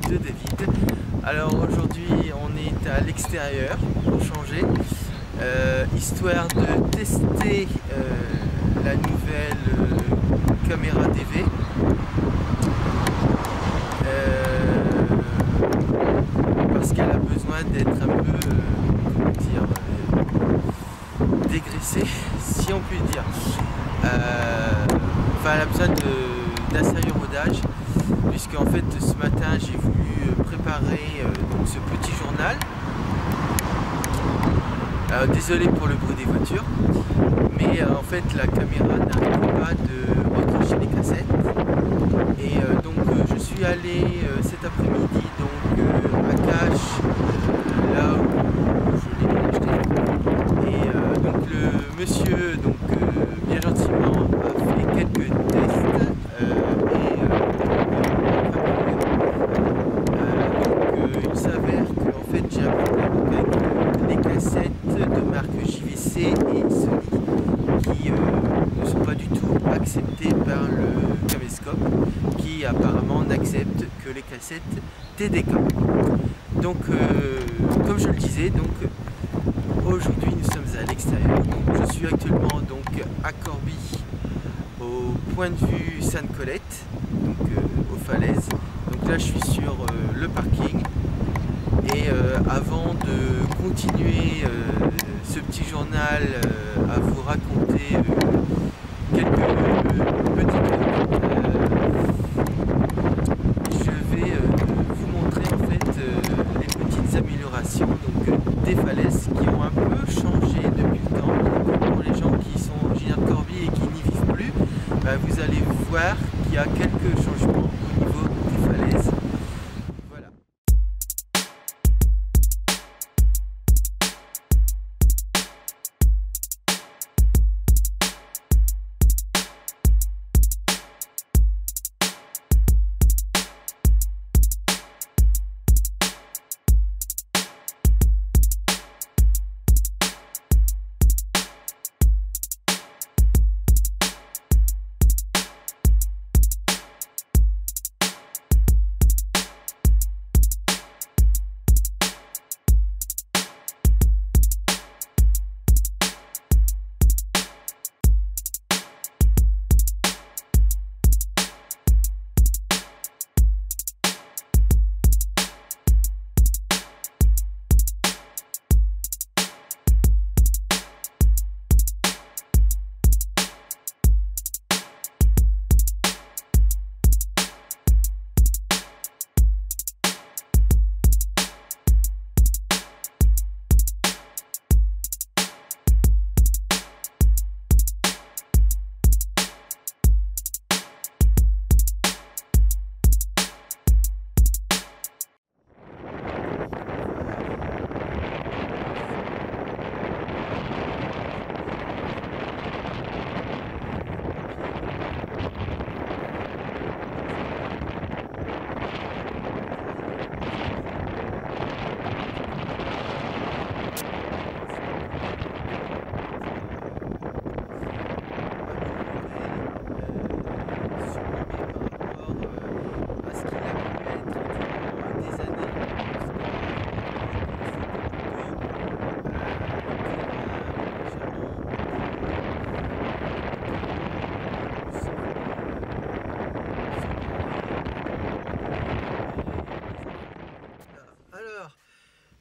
de David. Alors aujourd'hui on est à l'extérieur pour changer, histoire de tester la nouvelle caméra DV. Parce qu'elle a besoin d'être un peu, comment dire, dégraissée, si on peut dire. Enfin, elle a besoin d'un sérieux rodage, puisque en fait ce matin j'ai voulu préparer donc ce petit journal. Désolé pour le bruit des voitures, mais en fait la caméra n'arrête pas de recracher les cassettes. Et donc je suis allé cet après-midi donc à Cache, là où je l'ai acheté. Et donc le monsieur donc bien gentiment a fait quelques tests donc il s'avère qu'en fait j'ai un problème avec les cassettes de marque JVC et Sony qui ne sont pas du tout acceptées par le caméscope, qui apparemment n'accepte que les cassettes TDK. Donc comme je le disais, donc aujourd'hui nous sommes à l'extérieur. Je suis actuellement donc à Corbie, au point de vue Sainte-Colette, donc aux falaises. Donc là je suis sur le parking. Et avant de continuer ce petit journal à vous raconter quelques petits trucs, je vais vous montrer en fait les petites améliorations donc, des falaises qui ont un peu changé depuis le temps. Donc, pour les gens qui sont originaires de Corbie et qui n'y vivent plus, vous allez voir qu'il y a quelques changements au niveau des falaises. Voilà.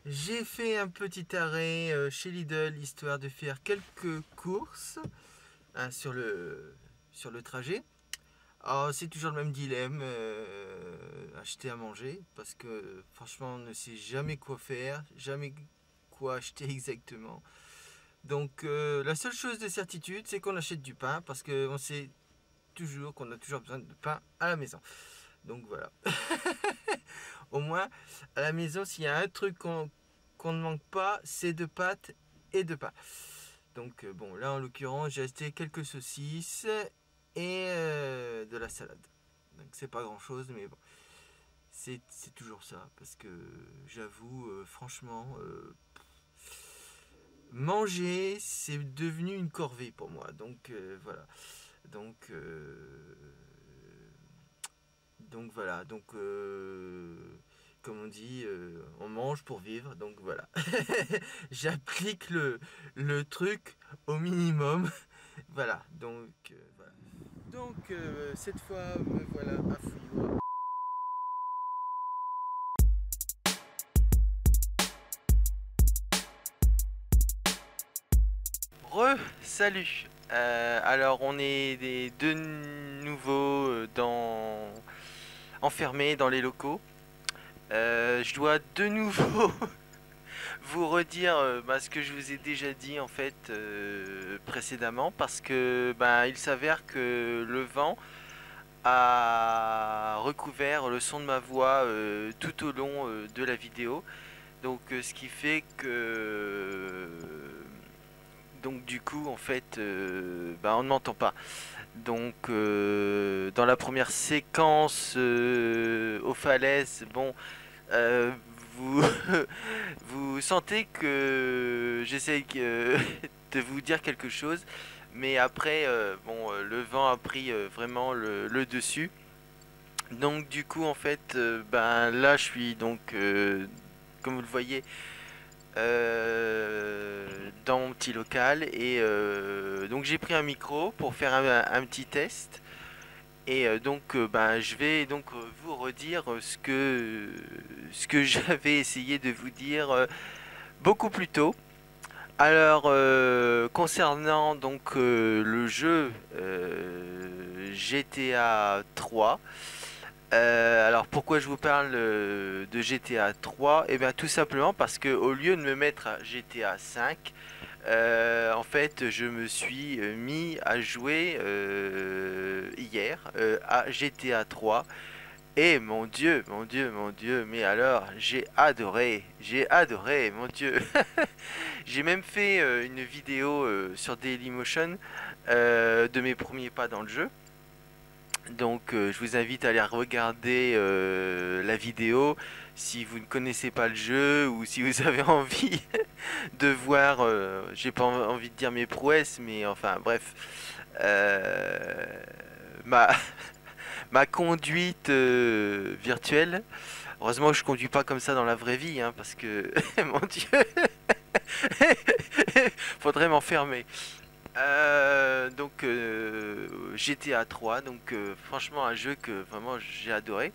J'ai fait un petit arrêt chez Lidl histoire de faire quelques courses sur le trajet. Alors c'est toujours le même dilemme, acheter à manger, parce que franchement on ne sait jamais quoi faire, jamais quoi acheter exactement. Donc la seule chose de certitude c'est qu'on achète du pain, parce qu'on sait toujours qu'on a toujours besoin de pain à la maison. Donc voilà. Au moins à la maison, s'il y a un truc qu'on ne manque pas, c'est de pâtes et de pain. Donc bon, là en l'occurrence j'ai acheté quelques saucisses et de la salade. Donc c'est pas grand chose, mais bon, c'est toujours ça, parce que j'avoue franchement manger c'est devenu une corvée pour moi. Donc voilà. Donc voilà, donc comme on dit, on mange pour vivre, donc voilà. J'applique le truc au minimum. Voilà, donc voilà. Donc cette fois, me voilà à Fouillois. Salut. Alors on est de nouveau enfermés dans les locaux. Je dois de nouveau vous redire ce que je vous ai déjà dit en fait précédemment, parce que il s'avère que le vent a recouvert le son de ma voix tout au long de la vidéo. Donc ce qui fait que donc du coup en fait on ne m'entend pas. Donc dans la première séquence aux falaises, bon, vous vous sentez que j'essaye de vous dire quelque chose, mais après le vent a pris vraiment le dessus. Donc du coup en fait là je suis donc comme vous le voyez dans mon petit local, et donc j'ai pris un micro pour faire un petit test, et je vais donc vous redire ce que j'avais essayé de vous dire beaucoup plus tôt. Alors concernant donc le jeu GTA 3. Alors pourquoi je vous parle de GTA 3? Eh bien tout simplement parce que au lieu de me mettre à GTA 5, en fait je me suis mis à jouer hier à GTA 3. Et mon Dieu, mon Dieu, mon Dieu, mais alors j'ai adoré, mon Dieu. J'ai même fait une vidéo sur Dailymotion de mes premiers pas dans le jeu. Donc je vous invite à aller regarder la vidéo si vous ne connaissez pas le jeu, ou si vous avez envie de voir, j'ai pas envie de dire mes prouesses, mais enfin bref, ma, ma conduite virtuelle. Heureusement que je conduis pas comme ça dans la vraie vie, hein, parce que mon Dieu, faudrait m'enfermer. Donc GTA 3, donc franchement un jeu que vraiment j'ai adoré,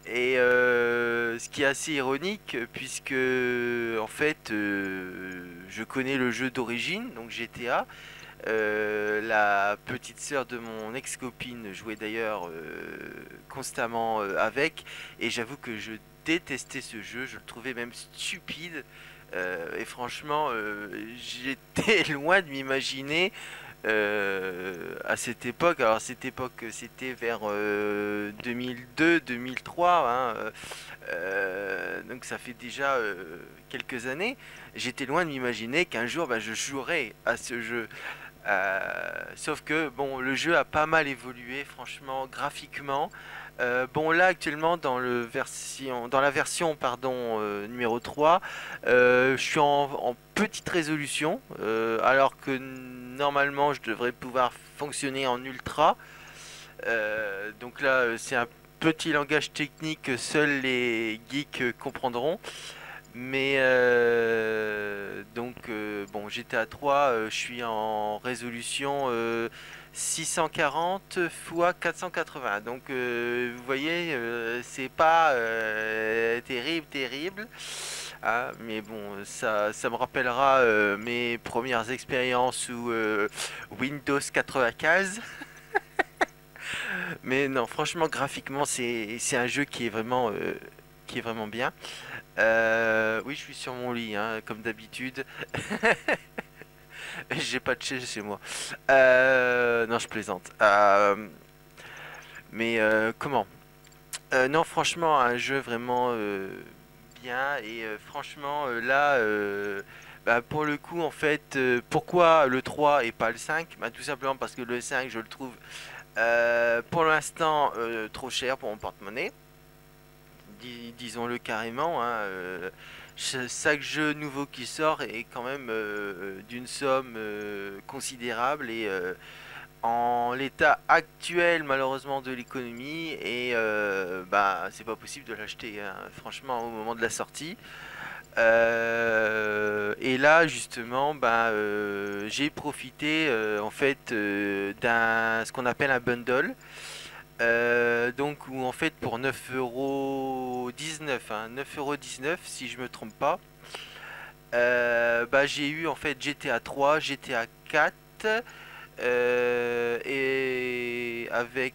et ce qui est assez ironique puisque en fait je connais le jeu d'origine, donc GTA. La petite sœur de mon ex-copine jouait d'ailleurs constamment avec, et j'avoue que je détestais ce jeu, je le trouvais même stupide. Et franchement, j'étais loin de m'imaginer à cette époque. Alors cette époque, c'était vers 2002-2003, hein, donc ça fait déjà quelques années. J'étais loin de m'imaginer qu'un jour je jouerais à ce jeu. Sauf que bon, le jeu a pas mal évolué, franchement, graphiquement. Bon, là actuellement dans la version pardon, numéro 3, je suis en petite résolution, alors que normalement je devrais pouvoir fonctionner en ultra. Donc là c'est un petit langage technique que seuls les geeks comprendront. Mais bon, GTA 3, je suis en résolution 640 x 480. Donc vous voyez, c'est pas terrible, terrible. Ah, mais bon, ça me rappellera mes premières expériences sous Windows 95. Mais non, franchement, graphiquement, c'est un jeu qui est vraiment bien. Oui, je suis sur mon lit, hein, comme d'habitude. J'ai pas de chaise chez moi. Non, je plaisante. Mais comment? Non, franchement, un jeu vraiment bien. Et franchement, là, pour le coup, en fait, pourquoi le 3 et pas le 5? Tout simplement parce que le 5, je le trouve pour l'instant trop cher pour mon porte-monnaie. Disons-le carrément, hein, chaque jeu nouveau qui sort est quand même d'une somme considérable, et en l'état actuel malheureusement de l'économie et bah c'est pas possible de l'acheter hein, franchement au moment de la sortie. Et là justement bah j'ai profité en fait d'un ce qu'on appelle un bundle. Donc où en fait pour 9,19 €, hein, 9,19 € si je me trompe pas, bah j'ai eu en fait GTA 3, GTA 4, et avec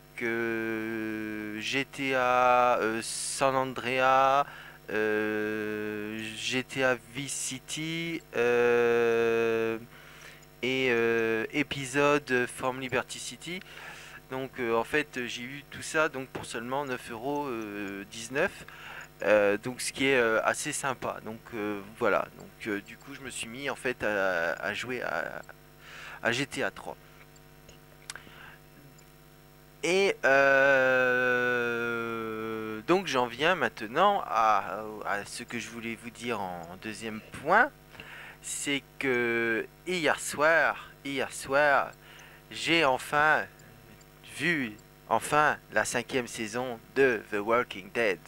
GTA San Andreas, GTA Vice City et épisode from Liberty City. Donc en fait j'ai eu tout ça donc pour seulement 9,19 €. Donc ce qui est assez sympa. Donc voilà. Donc du coup je me suis mis en fait à jouer à GTA 3. Et donc j'en viens maintenant à ce que je voulais vous dire en deuxième point. C'est que hier soir, j'ai enfin vu la 5e saison de The Walking Dead.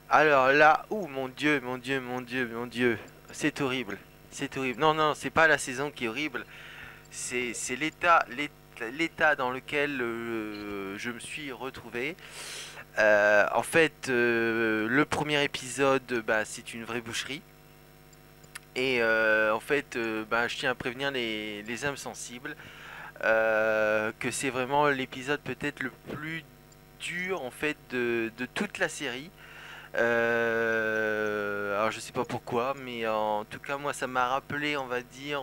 Alors là, ouh mon dieu, mon dieu, mon dieu, mon dieu, c'est horrible. C'est horrible. Non, non, c'est pas la saison qui est horrible. C'est l'état dans lequel je me suis retrouvé. En fait, le premier épisode, bah, c'est une vraie boucherie. Et en fait, bah, je tiens à prévenir les âmes sensibles que c'est vraiment l'épisode peut-être le plus dur en fait de toute la série. Alors je sais pas pourquoi, mais en tout cas moi ça m'a rappelé, on va dire,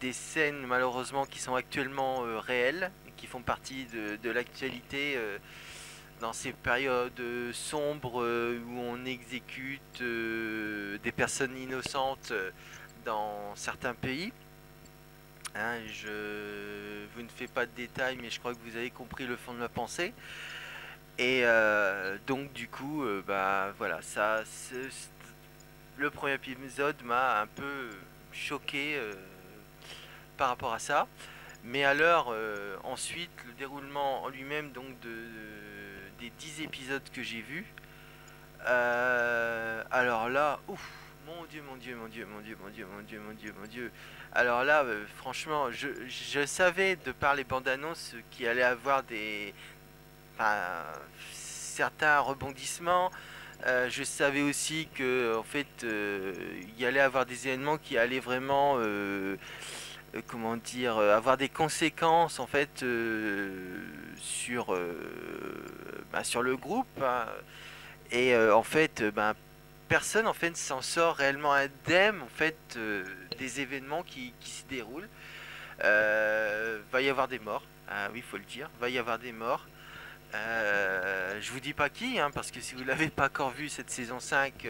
des scènes malheureusement qui sont actuellement réelles, qui font partie de l'actualité dans ces périodes sombres où on exécute des personnes innocentes dans certains pays. Hein, vous ne fais pas de détails, mais je crois que vous avez compris le fond de ma pensée. Et donc du coup, bah voilà, le premier épisode m'a un peu choqué par rapport à ça. Mais alors, ensuite, le déroulement en lui-même donc des 10 épisodes que j'ai vus, alors là, ouf, mon dieu, mon dieu, mon dieu, mon dieu, mon dieu, mon dieu, mon dieu, mon dieu. Alors là, franchement, je savais de par les bandes annonces qu'il allait avoir enfin, certains rebondissements. Je savais aussi que en fait, il y allait avoir des événements qui allaient vraiment comment dire, avoir des conséquences en fait sur le groupe hein. Et en fait personne en fait s'en sort réellement indemne en fait des événements qui se déroulent. Va y avoir des morts, ah, oui il faut le dire, va y avoir des morts. Je vous dis pas qui, hein, parce que si vous l'avez pas encore vu cette saison 5,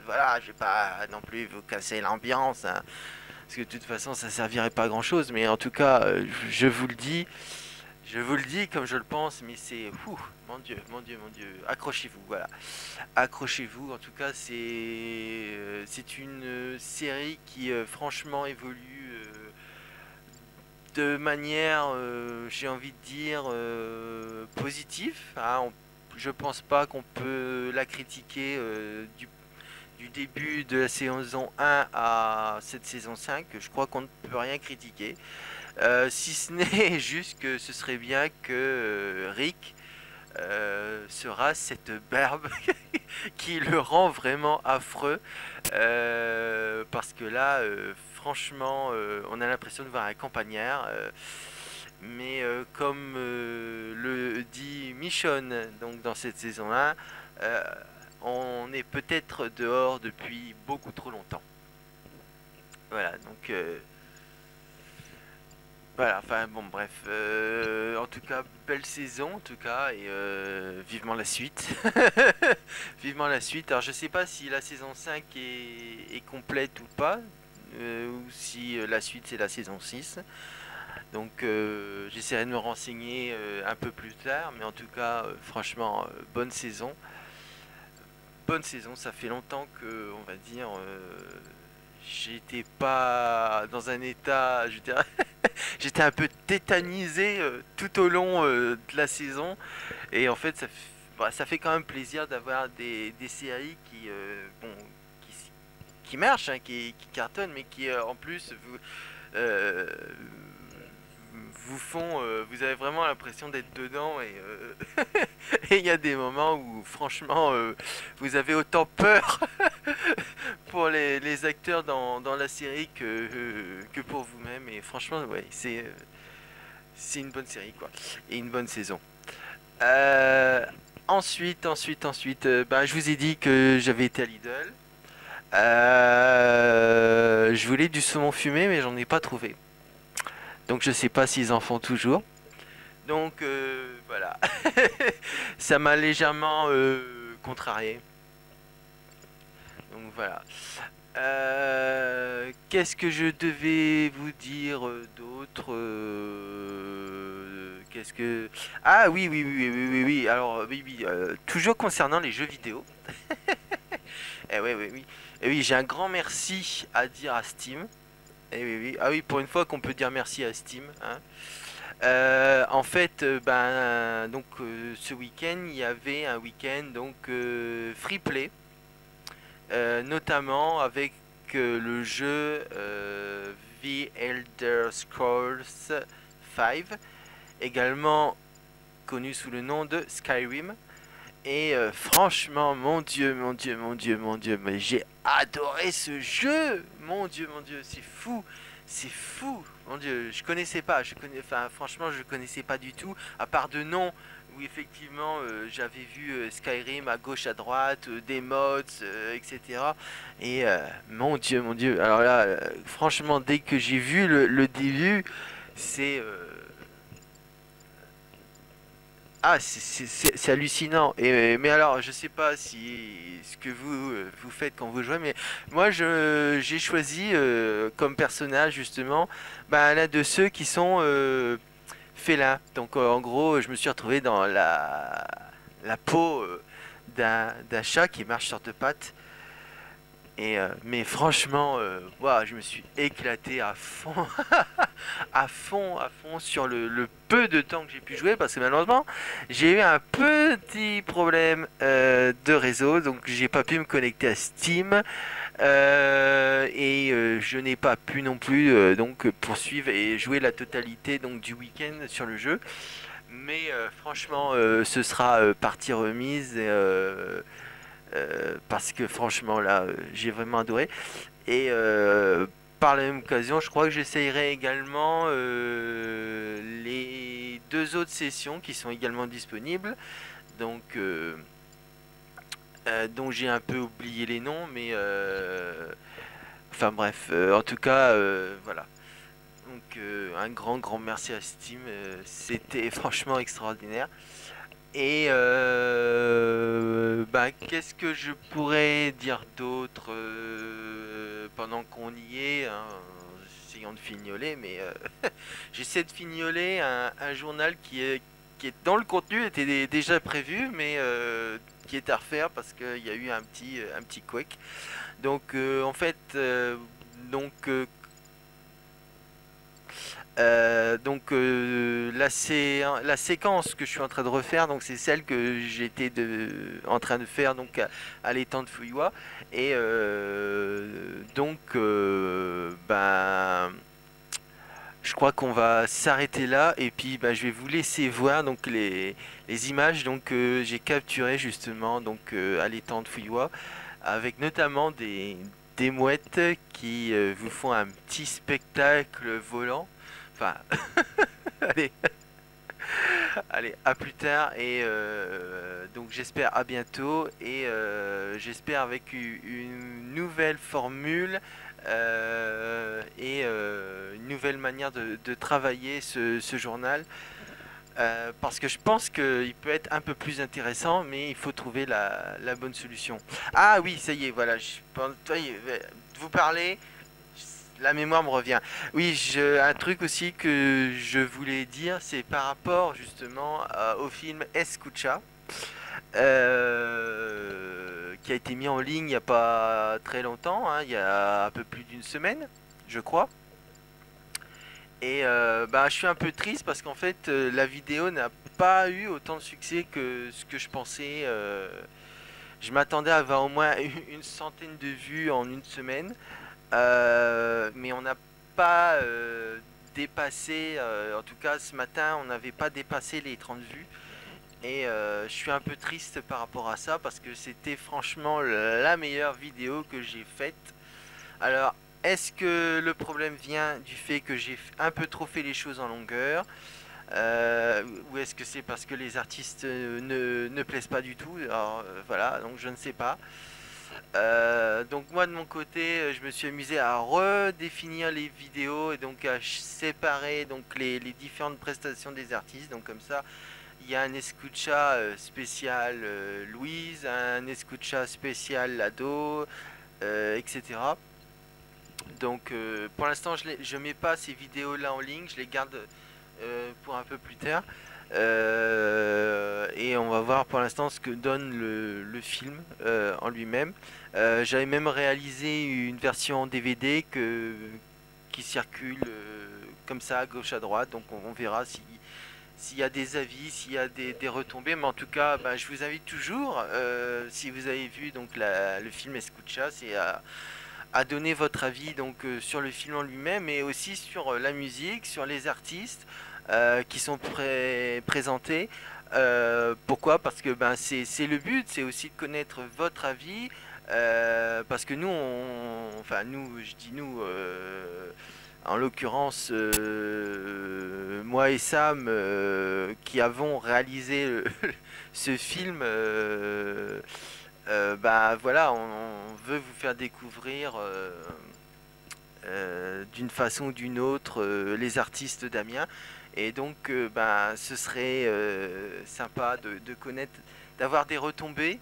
voilà, je vais pas non plus vous casser l'ambiance, hein, parce que de toute façon ça servirait pas à grand chose, mais en tout cas, je vous le dis comme je le pense, mais c'est, mon dieu, mon dieu, mon dieu, accrochez-vous, voilà, accrochez-vous. En tout cas, c'est une série qui franchement évolue de manière, j'ai envie de dire, positive. Hein. Je pense pas qu'on peut la critiquer du début de la saison 1 à cette saison 5. Je crois qu'on ne peut rien critiquer. Si ce n'est juste que ce serait bien que Rick sera cette berbe qui le rend vraiment affreux. Parce que là, franchement, on a l'impression de voir un campagnard. Mais comme le dit Michonne donc dans cette saison-là, on est peut-être dehors depuis beaucoup trop longtemps. Voilà, donc voilà, enfin bon bref, en tout cas belle saison en tout cas et vivement la suite. Vivement la suite. Alors je sais pas si la saison 5 est complète ou pas, ou si la suite c'est la saison 6. Donc j'essaierai de me renseigner un peu plus tard, mais en tout cas franchement bonne saison. Bonne saison, ça fait longtemps que on va dire j'étais pas dans un état, je dirais, j'étais un peu tétanisé tout au long de la saison. Et en fait, ça fait quand même plaisir d'avoir des séries bon, qui, qui marchent, hein, qui cartonnent, mais qui en plus euh, vous font, vous avez vraiment l'impression d'être dedans et il y a des moments où franchement vous avez autant peur pour les acteurs dans la série que pour vous-même et franchement ouais c'est une bonne série quoi et une bonne saison. Euh, ensuite, bah, je vous ai dit que j'avais été à Lidl. Je voulais du saumon fumé mais j'en ai pas trouvé. Donc je sais pas s'ils en font toujours. Donc voilà, ça m'a légèrement contrarié. Donc voilà. Qu'est-ce que je devais vous dire d'autre Qu'est-ce que... Ah oui, oui, oui, oui, oui, oui, oui. Alors, oui, oui, toujours concernant les jeux vidéo. Eh oui, oui, oui. Eh oui, j'ai un grand merci à dire à Steam. Eh oui, oui. Ah oui, pour une fois qu'on peut dire merci à Steam, hein. En fait, ben, donc ce week-end, il y avait un week-end donc free play, notamment avec le jeu The Elder Scrolls 5, également connu sous le nom de Skyrim. Et franchement, mon dieu, mon dieu, mon dieu, mon dieu, mais j'ai adoré ce jeu. Mon dieu, c'est fou. Mon dieu, je connaissais pas, enfin, franchement, je connaissais pas du tout, à part de nom, où effectivement j'avais vu Skyrim à gauche, à droite, des mods, etc. Et mon dieu. Alors là, franchement, dès que j'ai vu le début, c'est ah, c'est hallucinant. Et, mais alors, je sais pas si ce que vous faites quand vous jouez, mais moi, j'ai choisi comme personnage justement, bah, l'un de ceux qui sont félins. Donc, en gros, je me suis retrouvé dans la peau d'un chat qui marche sur deux pattes. Et, mais franchement, ouah, je me suis éclaté à fond, à fond sur le peu de temps que j'ai pu jouer parce que malheureusement j'ai eu un petit problème de réseau donc j'ai pas pu me connecter à Steam et je n'ai pas pu non plus donc poursuivre et jouer la totalité donc du week-end sur le jeu. Mais franchement, ce sera partie remise. Parce que franchement là j'ai vraiment adoré et par la même occasion je crois que j'essayerai également les deux autres sessions qui sont également disponibles donc dont j'ai un peu oublié les noms mais enfin bref en tout cas voilà donc un grand merci à Steam c'était franchement extraordinaire et bah, qu'est-ce que je pourrais dire d'autre pendant qu'on y est, hein, essayons de fignoler, mais j'essaie de fignoler un journal qui est dans le contenu, était déjà prévu, mais qui est à refaire parce qu'il y a eu un petit couac. Donc en fait, donc la séquence que je suis en train de refaire, donc c'est celle que j'étais en train de faire donc à l'étang de Fouillois et donc ben je crois qu'on va s'arrêter là et puis ben, je vais vous laisser voir donc les images donc que j'ai capturées justement donc à l'étang de Fouillois avec notamment des mouettes qui vous font un petit spectacle volant. Enfin, allez, allez, à plus tard et donc j'espère à bientôt et j'espère avec une nouvelle formule et une nouvelle manière de travailler ce journal parce que je pense qu'il peut être un peu plus intéressant mais il faut trouver la bonne solution. Ah oui, ça y est, voilà, ça y est, vous parlez la mémoire me revient. Oui, un truc aussi que je voulais dire, c'est par rapport justement au film Escucha, qui a été mis en ligne il n'y a pas très longtemps, hein, il y a un peu plus d'une semaine, je crois. Et bah, je suis un peu triste parce qu'en fait, la vidéo n'a pas eu autant de succès que ce que je pensais. Je m'attendais à avoir au moins une centaine de vues en une semaine. Mais on n'a pas dépassé, en tout cas ce matin, on n'avait pas dépassé les 30 vues. Et je suis un peu triste par rapport à ça parce que c'était franchement la meilleure vidéo que j'ai faite. Alors, est-ce que le problème vient du fait que j'ai un peu trop fait les choses en longueur, ou est-ce que c'est parce que les artistes ne plaisent pas du tout? Alors voilà, donc je ne sais pas. Donc moi de mon côté, je me suis amusé à redéfinir les vidéos et donc à séparer donc les différentes prestations des artistes. Donc comme ça, il y a un escucha spécial Louise, un escucha spécial Lado, etc. Donc pour l'instant, je mets pas ces vidéos là en ligne, je les garde pour un peu plus tard. Et on va voir pour l'instant ce que donne le film en lui-même. J'avais même réalisé une version DVD qui circule comme ça à gauche à droite, donc on verra s'il y a des avis, s'il y a des retombées, mais en tout cas, bah, je vous invite toujours, si vous avez vu donc le film Escucha, c'est à donner votre avis donc sur le film en lui-même, mais aussi sur la musique, sur les artistes qui sont présentés. Pourquoi? Parce que ben, c'est le but, c'est aussi de connaître votre avis. Parce que nous, enfin nous, je dis nous, en l'occurrence, moi et Sam, qui avons réalisé ce film, bah voilà, on veut vous faire découvrir d'une façon ou d'une autre les artistes d'Amiens. Et donc, bah, ce serait sympa de connaître, d'avoir des retombées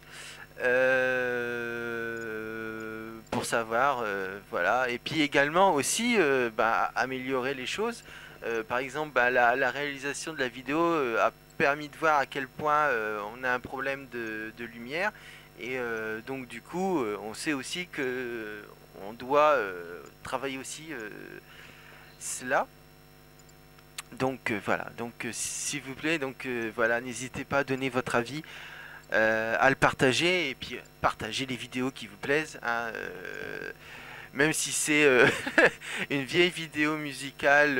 pour savoir, voilà. Et puis également aussi, bah, améliorer les choses. Par exemple, bah, la réalisation de la vidéo a permis de voir à quel point on a un problème de lumière. Et donc du coup, on sait aussi que on doit travailler aussi cela. Donc voilà. Donc s'il vous plaît, donc voilà, n'hésitez pas à donner votre avis, à le partager et puis partager les vidéos qui vous plaisent, hein, même si c'est une vieille vidéo musicale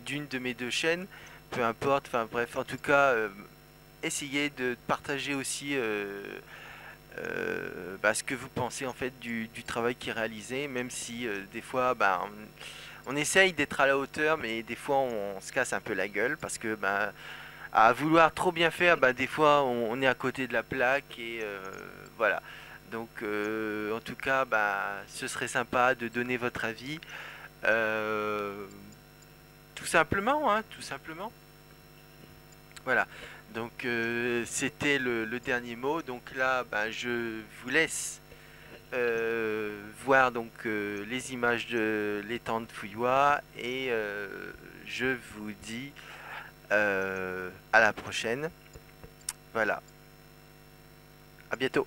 d'une de mes deux chaînes, peu importe. Enfin bref, en tout cas, essayez de partager aussi bah, ce que vous pensez en fait du travail qui est réalisé, même si des fois bah, on essaye d'être à la hauteur, mais des fois on se casse un peu la gueule parce que bah, à vouloir trop bien faire, bah, des fois on est à côté de la plaque et voilà. Donc en tout cas, bah, ce serait sympa de donner votre avis. Euh, Tout simplement, hein, tout simplement. Voilà. Donc c'était le dernier mot. Donc là, bah, je vous laisse voir donc les images de l'étang de Fouillois et je vous dis à la prochaine. Voilà. À bientôt.